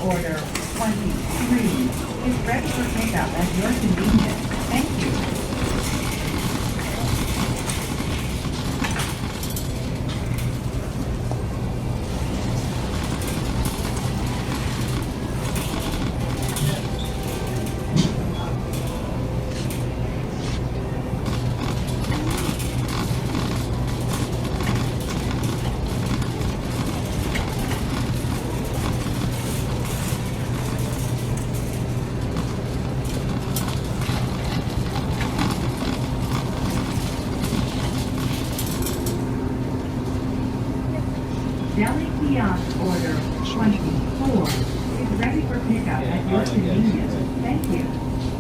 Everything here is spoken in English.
order 23 is ready for pickup at your convenience. Thank you. Deli kiosk order 24 is ready for pickup at your convenience. Thank you.